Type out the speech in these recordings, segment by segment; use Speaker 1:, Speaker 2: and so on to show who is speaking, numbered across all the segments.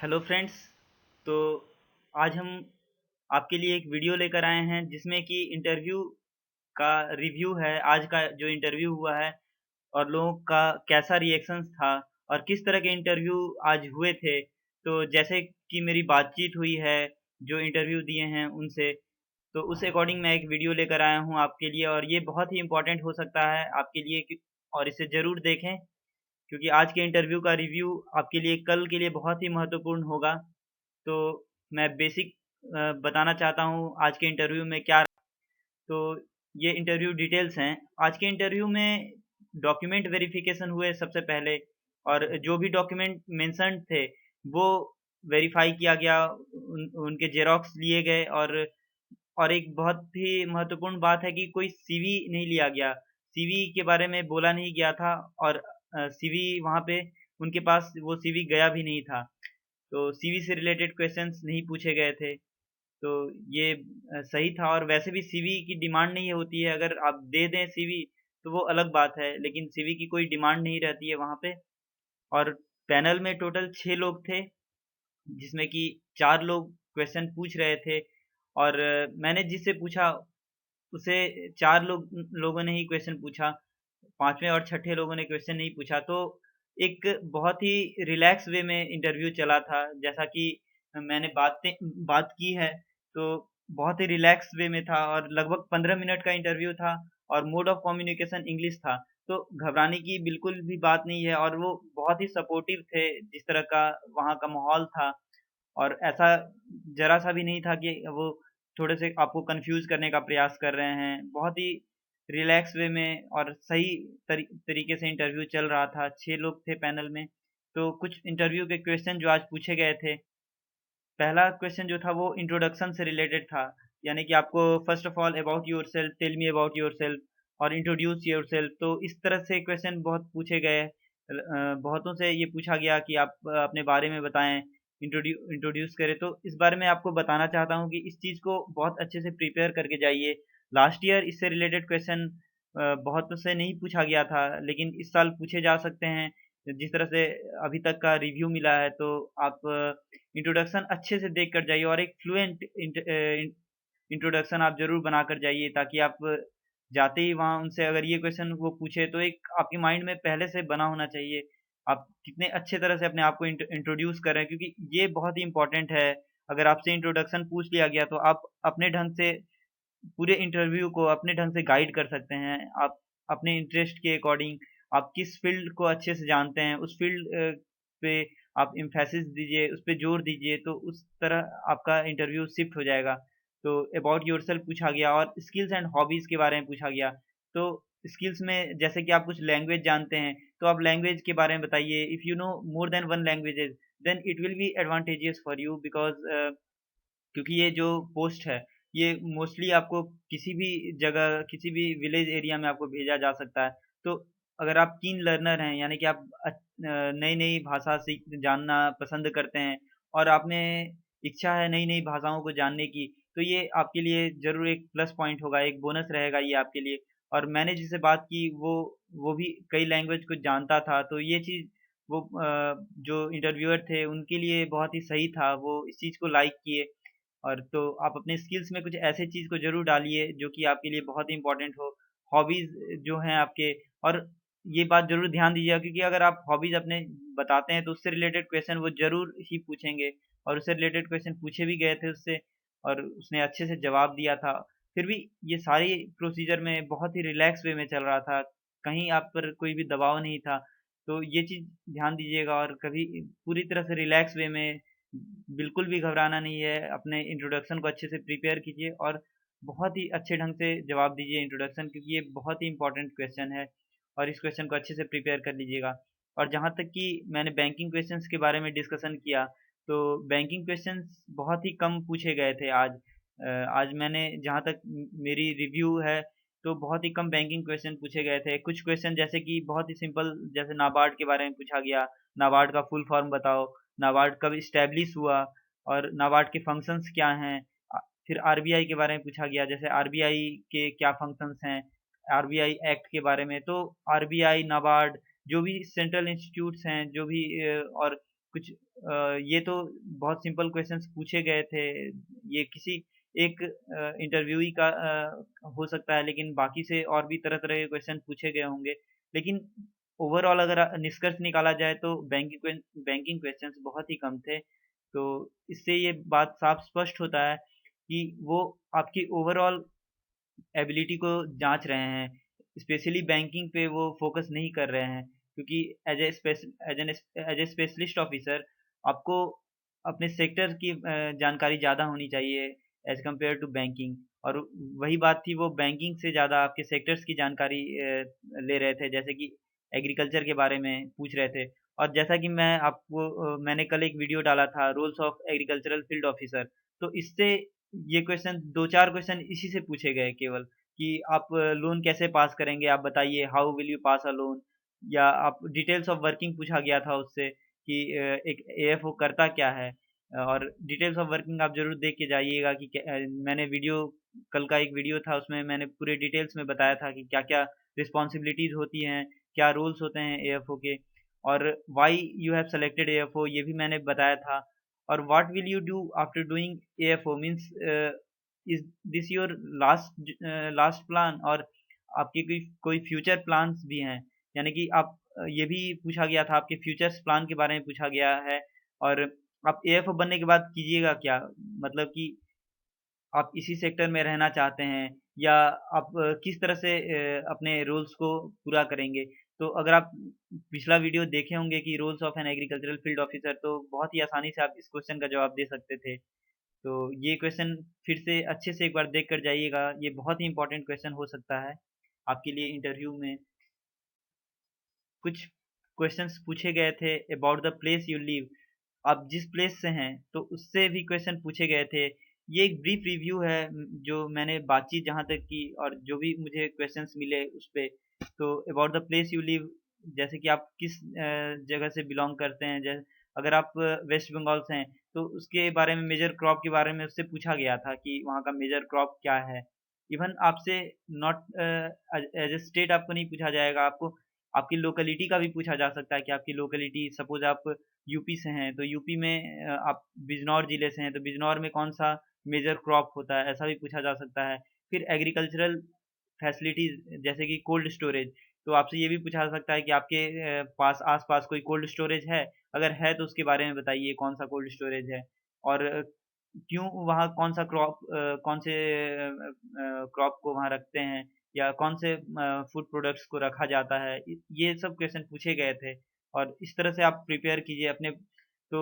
Speaker 1: Hello friends. तो आज हम आपके लिए एक वीडियो लेकर आए हैं जिसमें कि इंटरव्यू का रिव्यू है। आज का जो इंटरव्यू हुआ है और लोगों का कैसा रिएक्शंस था और किस तरह के इंटरव्यू आज हुए थे। तो जैसे कि मेरी बातचीत हुई है जो इंटरव्यू दिए हैं उनसे, तो उस अकॉर्डिंग मैं एक वीडियो लेकर आया हूँ आपके लिए और ये बहुत ही इम्पोर्टेंट हो सकता है आपके लिए और इसे ज़रूर देखें क्योंकि आज के इंटरव्यू का रिव्यू आपके लिए कल के लिए बहुत ही महत्वपूर्ण होगा। तो मैं बेसिक बताना चाहता हूँ आज के इंटरव्यू में क्या। तो ये इंटरव्यू डिटेल्स हैं। आज के इंटरव्यू में डॉक्यूमेंट वेरिफिकेशन हुए सबसे पहले और जो भी डॉक्यूमेंट मेंशन्ड थे वो वेरीफाई किया गया, उनके ज़ेरॉक्स लिए गए और एक बहुत ही महत्वपूर्ण बात है कि कोई सीवी नहीं लिया गया। सीवी के बारे में बोला नहीं गया था और सीवी वहाँ पे उनके पास वो सीवी गया भी नहीं था। तो सीवी से रिलेटेड क्वेश्चंस नहीं पूछे गए थे। तो ये सही था और वैसे भी सीवी की डिमांड नहीं होती है। अगर आप दे दें सीवी तो वो अलग बात है, लेकिन सीवी की कोई डिमांड नहीं रहती है वहाँ पे। और पैनल में टोटल 6 लोग थे जिसमें कि 4 लोग क्वेश्चन पूछ रहे थे और मैंने जिससे पूछा उसे 4 लोगों ने ही क्वेश्चन पूछा, 5वें और छठे लोगों ने क्वेश्चन नहीं पूछा। तो एक बहुत ही रिलैक्स वे में इंटरव्यू चला था। जैसा कि मैंने बात की है, तो बहुत ही रिलैक्स वे में था और लगभग 15 मिनट का इंटरव्यू था और मोड ऑफ कम्युनिकेशन इंग्लिश था। तो घबराने की बिल्कुल भी बात नहीं है और वो बहुत ही सपोर्टिव थे जिस तरह का वहाँ का माहौल था। और ऐसा ज़रा-सा भी नहीं था कि वो थोड़े से आपको कन्फ्यूज़ करने का प्रयास कर रहे हैं। बहुत ही रिलैक्स वे में और सही तरीके से इंटरव्यू चल रहा था। 6 लोग थे पैनल में। तो कुछ इंटरव्यू के क्वेश्चन जो आज पूछे गए थे, पहला क्वेश्चन जो था वो इंट्रोडक्शन से रिलेटेड था। यानी कि आपको first of all about yourself, tell me about yourself और इंट्रोड्यूस योरसेल्फ। तो इस तरह से क्वेश्चन बहुत पूछे गए। बहुतों से ये पूछा गया कि आप अपने बारे में बताएँ, इंट्रोड्यूस करें। तो इस बारे में आपको बताना चाहता हूँ कि इस चीज़ को बहुत अच्छे से प्रिपेयर करके जाइए। लास्ट ईयर इससे रिलेटेड क्वेश्चन बहुतों से नहीं पूछा गया था, लेकिन इस साल पूछे जा सकते हैं। जिस तरह से अभी तक का रिव्यू मिला है, तो आप इंट्रोडक्शन अच्छे से देख कर जाइए और एक फ्लुएंट इंट्रोडक्शन आप ज़रूर बनाकर जाइए ताकि आप जाते ही वहाँ उनसे अगर ये क्वेश्चन वो पूछे तो एक आपके माइंड में पहले से बना होना चाहिए। आप कितने अच्छे तरह से अपने आप को इंट्रोड्यूस कर रहे हैं क्योंकि ये बहुत ही इम्पोर्टेंट है। अगर आपसे इंट्रोडक्शन पूछ लिया गया तो आप अपने ढंग से पूरे इंटरव्यू को अपने ढंग से गाइड कर सकते हैं। आप अपने इंटरेस्ट के अकॉर्डिंग आप किस फ़ील्ड को अच्छे से जानते हैं, उस फ़ील्ड पे आप एम्फैसिस दीजिए, उस पे ज़ोर दीजिए, तो उस तरह आपका इंटरव्यू शिफ्ट हो जाएगा। तो अबाउट योरसेल्फ पूछा गया और स्किल्स एंड हॉबीज़ के बारे में पूछा गया। तो स्किल्स में जैसे कि आप कुछ लैंग्वेज जानते हैं, तो आप लैंग्वेज के बारे में बताइए। If you know more than one languages, then it will be advantages for you because क्योंकि ये जो पोस्ट है, ये मोस्टली आपको किसी भी जगह, किसी भी विलेज एरिया में आपको भेजा जा सकता है। तो अगर आप कीन लर्नर हैं, यानी कि आप नई-नई भाषा जानना पसंद करते हैं और आप में इच्छा है नई-नई भाषाओं को जानने की, तो ये आपके लिए ज़रूर एक प्लस पॉइंट होगा, एक बोनस रहेगा ये आपके लिए। और मैंने जिससे बात की, वो भी कई लैंग्वेज को जानता था, तो ये चीज़ वो जो इंटरव्यूअर थे, उनके लिए बहुत ही सही था। वो इस चीज़ को लाइक किए। और तो आप अपने स्किल्स में कुछ ऐसे चीज़ को ज़रूर डालिए जो कि आपके लिए बहुत ही इम्पोर्टेंट हो। हॉबीज़ जो हैं आपके, और ये बात ज़रूर ध्यान दीजिएगा क्योंकि अगर आप हॉबीज़ अपने बताते हैं तो उससे रिलेटेड क्वेश्चन वो ज़रूर ही पूछेंगे और उससे रिलेटेड क्वेश्चन पूछे भी गए थे उससे और उसने अच्छे से जवाब दिया था। फिर भी ये सारी प्रोसीजर में बहुत ही रिलैक्स वे में चल रहा था, कहीं आप पर कोई भी दबाव नहीं था। तो ये चीज़ ध्यान दीजिएगा और कभी पूरी तरह से रिलैक्स वे में बिल्कुल भी घबराना नहीं है, अपने इंट्रोडक्शन को अच्छे से प्रिपेयर कीजिए और बहुत ही अच्छे ढंग से जवाब दीजिए इंट्रोडक्शन क्योंकि ये बहुत ही इम्पोर्टेंट क्वेश्चन है और इस क्वेश्चन को अच्छे से प्रिपेयर कर लीजिएगा। और जहाँ तक कि मैंने बैंकिंग क्वेश्चंस के बारे में डिस्कशन किया, तो बैंकिंग क्वेश्चंस बहुत ही कम पूछे गए थे आज। आज मैंने जहाँ तक मेरी रिव्यू है, तो बहुत ही कम बैंकिंग क्वेश्चन पूछे गए थे। कुछ क्वेश्चन जैसे कि बहुत ही सिंपल, जैसे नाबार्ड के बारे में पूछा गया, नाबार्ड का फुल फॉर्म बताओ, नाबार्ड कब इस्टैब्लिश हुआ और नाबार्ड के फंक्शंस क्या हैं। फिर आरबीआई के बारे में पूछा गया, जैसे आरबीआई के क्या फंक्शंस हैं, आरबीआई एक्ट के बारे में। तो आरबीआई, नाबार्ड जो भी सेंट्रल इंस्टीट्यूट्स हैं, जो भी और कुछ ये तो बहुत सिंपल क्वेश्चंस पूछे गए थे। ये किसी एक इंटरव्यूई का हो सकता है, लेकिन बाकी से और भी तरह-तरह के क्वेश्चन पूछे गए होंगे। लेकिन ओवरऑल अगर निष्कर्ष निकाला जाए तो बैंकिंग क्वेश्चंस बहुत ही कम थे। तो इससे ये बात साफ स्पष्ट होता है कि वो आपकी ओवरऑल एबिलिटी को जाँच रहे हैं। स्पेशली बैंकिंग पे वो फ़ोकस नहीं कर रहे हैं, क्योंकि एज़ ए स्पेशलिस्ट ऑफ़िसर आपको अपने सेक्टर की जानकारी ज़्यादा होनी चाहिए एज़ कम्पेयर टू बैंकिंग। और वही बात थी, वो बैंकिंग से ज़्यादा आपके सेक्टर्स की जानकारी ले रहे थे, जैसे कि एग्रीकल्चर के बारे में पूछ रहे थे। और जैसा कि मैंने कल एक वीडियो डाला था, roles of agricultural field officer, तो इससे ये क्वेश्चन 2-4 क्वेश्चन इसी से पूछे गए केवल, कि आप लोन कैसे पास करेंगे, आप बताइए how will you pass a loan. या आप डिटेल्स ऑफ वर्किंग पूछा गया था उससे कि एक एएफओ करता क्या है। और डिटेल्स ऑफ वर्किंग आप ज़रूर देख के जाइएगा कि मैंने वीडियो कल का एक वीडियो था, उसमें मैंने पूरे डिटेल्स में बताया था कि क्या-क्या रिस्पॉन्सिबिलिटीज़ होती हैं, क्या रोल्स होते हैं एएफओ के, और why you have selected AFO ये भी मैंने बताया था। और what will you do after doing AFO means is this your last plan, और आपके कोई फ्यूचर प्लान्स भी हैं। यानी कि आप ये भी पूछा गया था, आपके फ्यूचर्स प्लान के बारे में पूछा गया है। और आप एएफओ बनने के बाद कीजिएगा क्या, मतलब कि आप इसी सेक्टर में रहना चाहते हैं, या आप किस तरह से अपने रोल्स को पूरा करेंगे। तो अगर आप पिछला वीडियो देखे होंगे कि roles of an agricultural field officer, तो बहुत ही आसानी से आप इस क्वेश्चन का जवाब दे सकते थे। तो ये क्वेश्चन फिर से अच्छे से एक बार देख कर जाइएगा, ये बहुत ही इंपॉर्टेंट क्वेश्चन हो सकता है आपके लिए इंटरव्यू में। कुछ क्वेश्चंस पूछे गए थे about the place you live, आप जिस प्लेस से हैं, तो उससे भी क्वेश्चन पूछे गए थे। ये एक ब्रीफ रिव्यू है, जो मैंने बातचीत जहाँ तक की और जो भी मुझे क्वेश्चंस मिले उस पे। तो about the place you live, जैसे कि आप किस जगह से बिलॉन्ग करते हैं, जैसे अगर आप वेस्ट बंगाल से हैं, तो उसके बारे में मेजर क्रॉप के बारे में उससे पूछा गया था कि वहाँ का मेजर क्रॉप क्या है। इवन आपसे नॉट एज ए स्टेट आपको नहीं पूछा जाएगा, आपको आपकी लोकेलिटी का भी पूछा जा सकता है कि आपकी लोकेलिटी, सपोज आप यूपी से हैं, तो यूपी में आप बिजनौर ज़िले से हैं, तो बिजनौर में कौन-सा मेजर क्रॉप होता है, ऐसा भी पूछा जा सकता है। फिर एग्रीकल्चरल फैसिलिटीज़ जैसे कि कोल्ड स्टोरेज, तो आपसे ये भी पूछा जा सकता है कि आपके पास आस-पास कोई कोल्ड स्टोरेज है? अगर है तो उसके बारे में बताइए कौन-सा कोल्ड स्टोरेज है? और क्यों वहाँ कौन-सा कौन से क्रॉप को वहाँ रखते हैं, या कौन से फूड प्रोडक्ट्स को रखा जाता है? ये सब क्वेश्चन पूछे गए थे, और इस तरह से आप प्रिपेयर कीजिए अपने। तो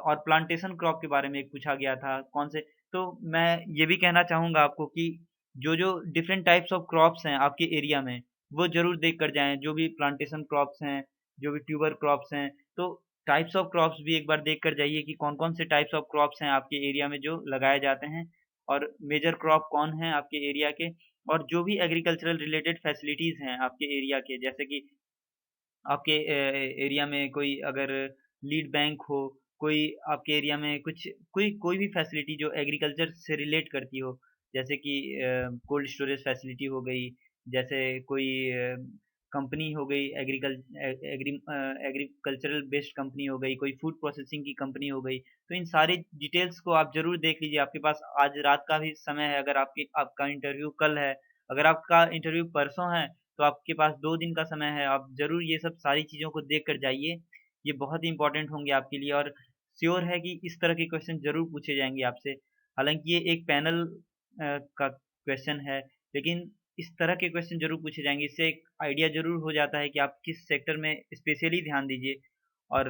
Speaker 1: और प्लांटेशन क्रॉप के बारे में एक पूछा गया था, कौन से। तो मैं ये भी कहना चाहूँगा आपको कि जो-जो डिफरेंट टाइप्स ऑफ क्रॉप्स हैं आपके एरिया में, वो ज़रूर देख कर जाएँ। जो भी प्लांटेशन क्रॉप्स हैं, जो भी ट्यूबर क्रॉप्स हैं, तो टाइप्स ऑफ क्रॉप्स भी एक बार देख कर जाइए कि कौन-कौन से टाइप्स ऑफ क्रॉप्स हैं आपके एरिया में जो लगाए जाते हैं, और मेजर क्रॉप कौन हैं आपके एरिया के। और जो भी एग्रीकल्चरल रिलेटेड फैसिलिटीज़ हैं आपके एरिया के, जैसे कि आपके एरिया में कोई अगर लीड बैंक हो, कोई आपके एरिया में कुछ कोई कोई भी फैसिलिटी जो एग्रीकल्चर से रिलेट करती हो, जैसे कि कोल्ड स्टोरेज फैसिलिटी हो गई, जैसे कोई कंपनी हो गई, एग्रीकल्चरल बेस्ड कंपनी हो गई, कोई फूड प्रोसेसिंग की कंपनी हो गई। तो इन सारी डिटेल्स को आप ज़रूर देख लीजिए। आपके पास आज रात का भी समय है, अगर आपका इंटरव्यू कल है, अगर आपका इंटरव्यू परसों है, तो आपके पास 2 दिन का समय है, आप ज़रूर ये सब सारी चीज़ों को देख कर जाइए। ये बहुत ही इम्पोर्टेंट होंगे आपके लिए, और श्योर है कि इस तरह के क्वेश्चन ज़रूर पूछे जाएँगे आपसे। हालाँकि ये एक पैनल का क्वेश्चन है, लेकिन इस तरह के क्वेश्चन ज़रूर पूछे जाएँगे। इससे एक आइडिया ज़रूर हो जाता है कि आप किस सेक्टर में स्पेशली ध्यान दीजिए। और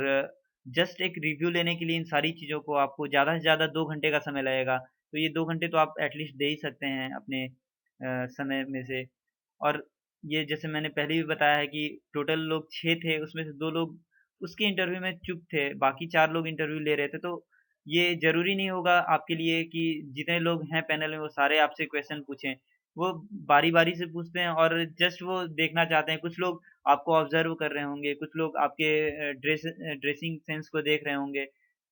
Speaker 1: जस्ट एक रिव्यू लेने के लिए इन सारी चीज़ों को आपको ज़्यादा से ज़्यादा 2 घंटे का समय लगेगा। तो ये 2 घंटे तो आप एटलीस्ट दे ही सकते हैं अपने समय में से। और ये जैसे मैंने पहले भी बताया है कि टोटल लोग 6 थे, उसमें से 2 लोग उसके इंटरव्यू में चुप थे, बाकी 4 लोग इंटरव्यू ले रहे थे। तो ये ज़रूरी नहीं होगा आपके लिए कि जितने लोग हैं पैनल में वो सारे आपसे क्वेश्चन पूछें। वो बारी-बारी से पूछते हैं, और जस्ट वो देखना चाहते हैं। कुछ लोग आपको ऑब्ज़र्व कर रहे होंगे, कुछ लोग आपके ड्रेसिंग सेंस को देख रहे होंगे,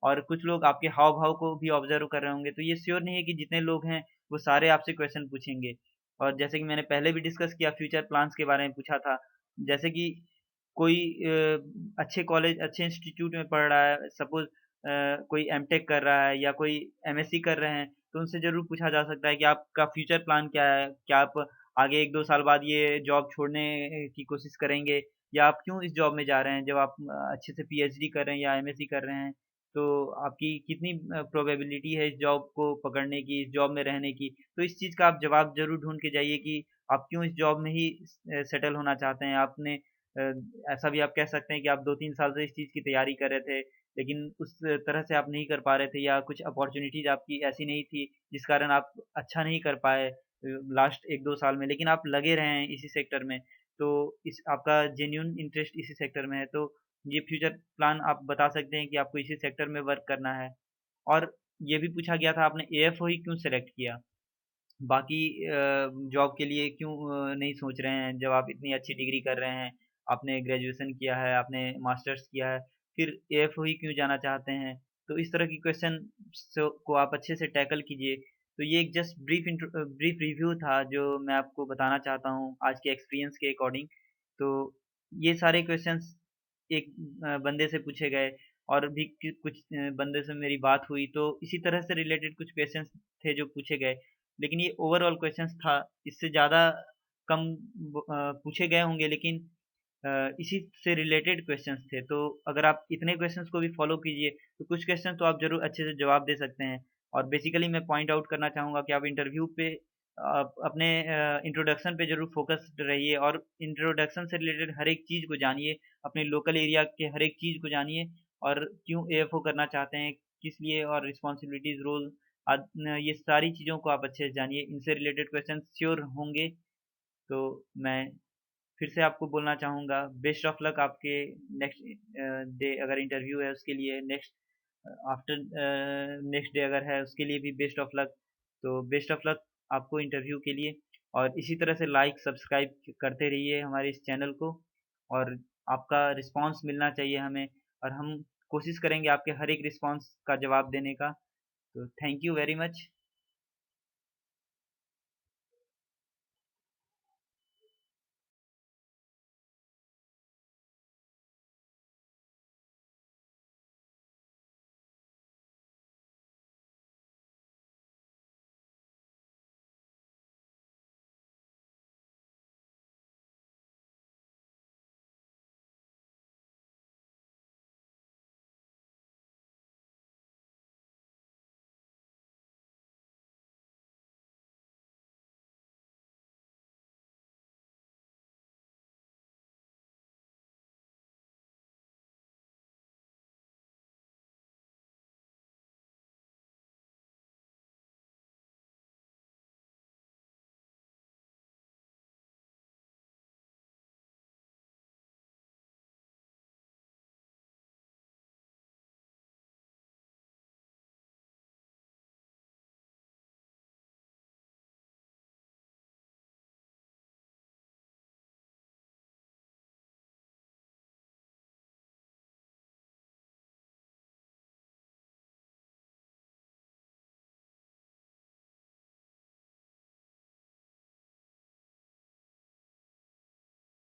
Speaker 1: और कुछ लोग आपके हाव-भाव को भी ऑब्ज़र्व कर रहे होंगे। तो ये श्योर नहीं है कि जितने लोग हैं, वो सारे आपसे क्वेश्चन पूछेंगे। और जैसे कि मैंने पहले भी डिस्कस किया, फ्यूचर प्लान्स के बारे में पूछा था। जैसे कि कोई अच्छे कॉलेज, अच्छे इंस्टीट्यूट में पढ़ रहा है, सपोज़ कोई एमटेक कर रहा है या कोई एमएससी कर रहे हैं, तो उनसे ज़रूर पूछा जा सकता है कि आपका फ्यूचर प्लान क्या है? क्या आप आगे 1-2 साल बाद ये जॉब छोड़ने की कोशिश करेंगे या आप क्यों इस जॉब में जा रहे हैं? जब आप अच्छे से पीएचडी कर रहे हैं या एमएससी कर रहे हैं, तो आपकी कितनी प्रोबेबिलिटी है इस जॉब को पकड़ने की, इस जॉब में रहने की? तो इस चीज़ का आप जवाब ज़रूर ढूँढ के जाइए कि आप क्यों इस जॉब में ही सेटल होना चाहते हैं? आपने अ, ऐसा भी आप कह सकते हैं कि आप 2-3 साल से इस चीज़ की तैयारी कर रहे थे, लेकिन उस तरह से आप नहीं कर पा रहे थे या कुछ अपॉर्च्युनिटीज़ आपकी ऐसी नहीं थी, जिस कारण आप अच्छा नहीं कर पाए लास्ट 1-2 साल में, लेकिन आप लगे रहे हैं इसी सेक्टर में। तो इस आपका जेन्युइन इंटरेस्ट इसी सेक्टर में है, तो ये फ्यूचर प्लान आप बता सकते हैं कि आपको इसी सेक्टर में वर्क करना है। और ये भी पूछा गया था आपने एएफओ ही क्यों सेलेक्ट किया? बाकी जॉब के लिए क्यों नहीं सोच रहे हैं जब आप इतनी अच्छी डिग्री कर रहे हैं, आपने ग्रेजुएशन किया है, आपने मास्टर्स किया है, फिर एएफओ ही क्यों जाना चाहते हैं? तो इस तरह की क्वेश्चन को आप अच्छे से टैकल कीजिए। तो ये एक जस्ट ब्रीफ रिव्यू था जो मैं आपको बताना चाहता हूँ आज के एक्सपीरियंस के अकॉर्डिंग। तो ये सारे क्वेश्चंस एक बंदे से पूछे गए और भी कुछ बंदे से मेरी बात हुई तो इसी तरह से रिलेटेड कुछ क्वेश्चंस थे जो पूछे गए। लेकिन ये ओवरऑल क्वेश्चंस था, इससे ज़्यादा कम पूछे गए होंगे लेकिन इसी से रिलेटेड क्वेश्चंस थे। तो अगर आप इतने क्वेश्चंस को भी फॉलो कीजिए, तो कुछ क्वेश्चन तो आप ज़रूर अच्छे से जवाब दे सकते हैं। और बेसिकली मैं पॉइंट आउट करना चाहूँगा कि आप इंटरव्यू पे अपने इंट्रोडक्शन पे ज़रूर फ़ोकस्ड रहिए और इंट्रोडक्शन से रिलेटेड हर एक चीज़ को जानिए, अपने लोकल एरिया के हर एक चीज़ को जानिए और क्यों एएफओ करना चाहते हैं, किस लिए और रिस्पॉन्सिबिलिटीज़, रोल ये सारी चीज़ों को आप अच्छे से जानिए। इनसे रिलेटेड क्वेश्चन श्योर होंगे, तो मैं फिर से आपको बोलना चाहूँगा बेस्ट ऑफ लक आपके नेक्स्ट डे अगर इंटरव्यू है उसके लिए, नेक्स्ट डे अगर है उसके लिए भी बेस्ट ऑफ लक। तो बेस्ट ऑफ लक आपको इंटरव्यू के लिए और इसी तरह से लाइक सब्सक्राइब करते रहिए हमारे इस चैनल को और आपका रिस्पांस मिलना चाहिए हमें और हम कोशिश करेंगे आपके हर एक रिस्पांस का जवाब देने का। तो थैंक यू वेरी मच।